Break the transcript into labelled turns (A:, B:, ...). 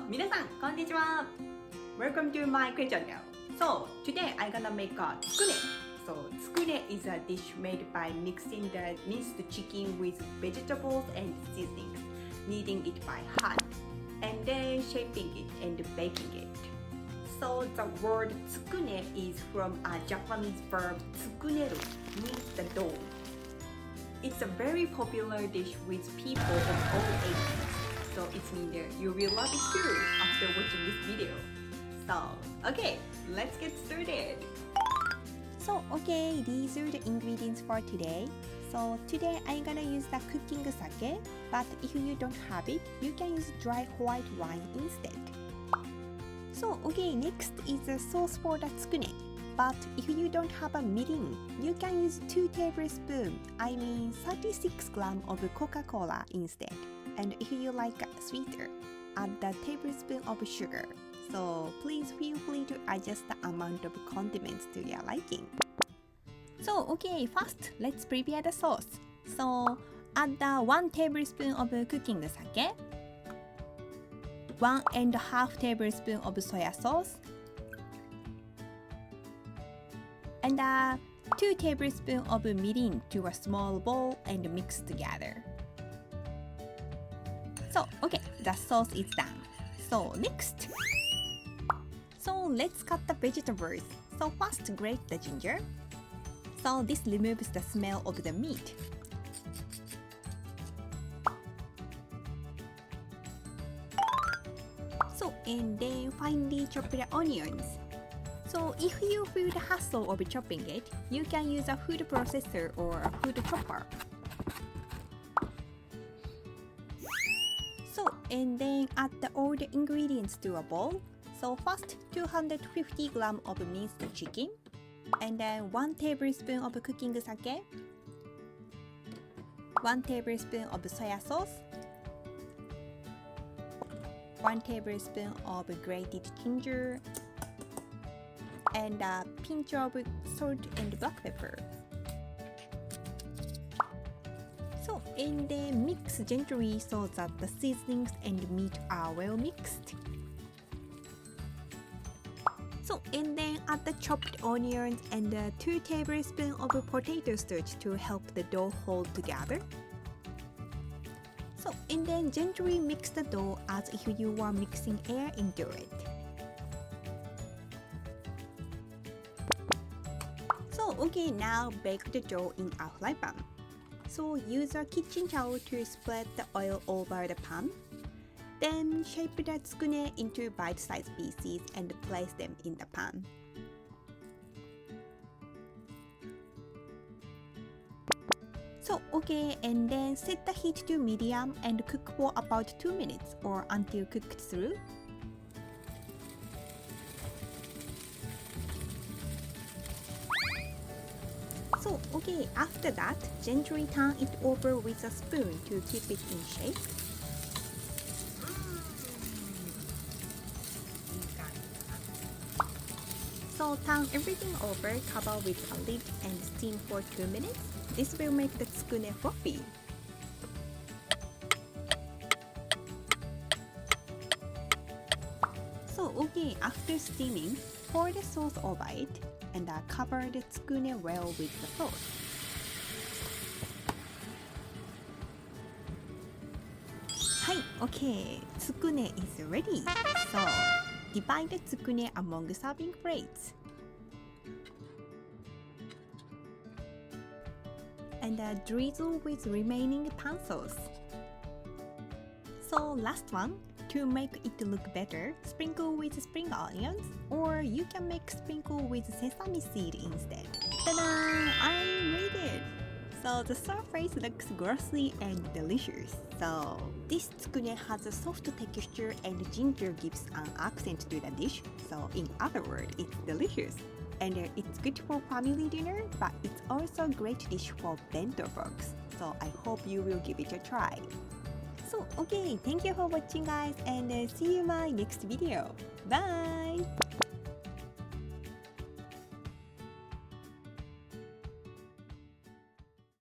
A: 皆さんこんにちは Welcome to my channel. So today I'm gonna make a tsukune. So tsukune is a dish made by mixing the minced chicken with vegetables and seasonings, kneading it by hand, and then shaping it and baking it. So the word tsukune is from a Japanese verb tsukuneru, means the dough. It's a very popular dish with people of all ages. So it's mean that you will love it too after watching this video. So, okay, let's get started.
B: So, okay, these are the ingredients for today. So, today I'm gonna use the cooking sake, but if you don't have it, you can use dry white wine instead. So, okay, next is the sauce for the tsukune. But if you don't have a mirin, you can use 2 tablespoons, 36 grams of Coca-Cola instead. And if you like sweeter, add a tablespoon of sugar. So please feel free to adjust the amount of condiments to your liking. So okay, first let's prepare the sauce. So add the 1 tablespoon of cooking sake, 1.5 tablespoon of soya sauce, and 2 tablespoons of mirin to a small bowl and mix together. So, okay, the sauce is done. So, next. So, let's cut the vegetables. So, first grate the ginger. So, this removes the smell of the meat. So, and then finely chop the onions. So if you feel the hassle of chopping it, you can use a food processor or a food chopper. So and then add all the ingredients to a bowl. So first 250 grams of minced chicken, and then 1 tablespoon of cooking sake, 1 tablespoon of soya sauce, 1 tablespoon of grated ginger, and a pinch of salt and black pepper. So, and then mix gently so that the seasonings and meat are well mixed. So, and then add the chopped onions and 2 tablespoons of potato starch to help the dough hold together. So, and then gently mix the dough as if you were mixing air into it. So okay, now bake the dough in a fry pan. So use a kitchen towel to spread the oil over the pan. Then shape the tsukune into bite-sized pieces and place them in the pan. So okay, and then set the heat to medium and cook for about 2 minutes or until cooked through. So, okay, after that, gently turn it over with a spoon to keep it in shape. So, turn everything over, cover with a lid and steam for 2 minutes. This will make the tsukune fluffy. So, okay, after steaming, pour the sauce over it and cover the tsukune well with the sauce. Hi, okay, tsukune is ready. So, divide the tsukune among serving plates. And drizzle with remaining pan sauce. So, last one. To make it look better, sprinkle with spring onions, or you can make sprinkle with sesame seed instead. Ta-da! I made it! So the surface looks glossy and delicious. So this tsukune has a soft texture and ginger gives an accent to the dish. So in other words, it's delicious. And it's good for family dinner, but it's also a great dish for bento box. So I hope you will give it a try. So, okay, thank you for watching guys and see you in my next video. Bye!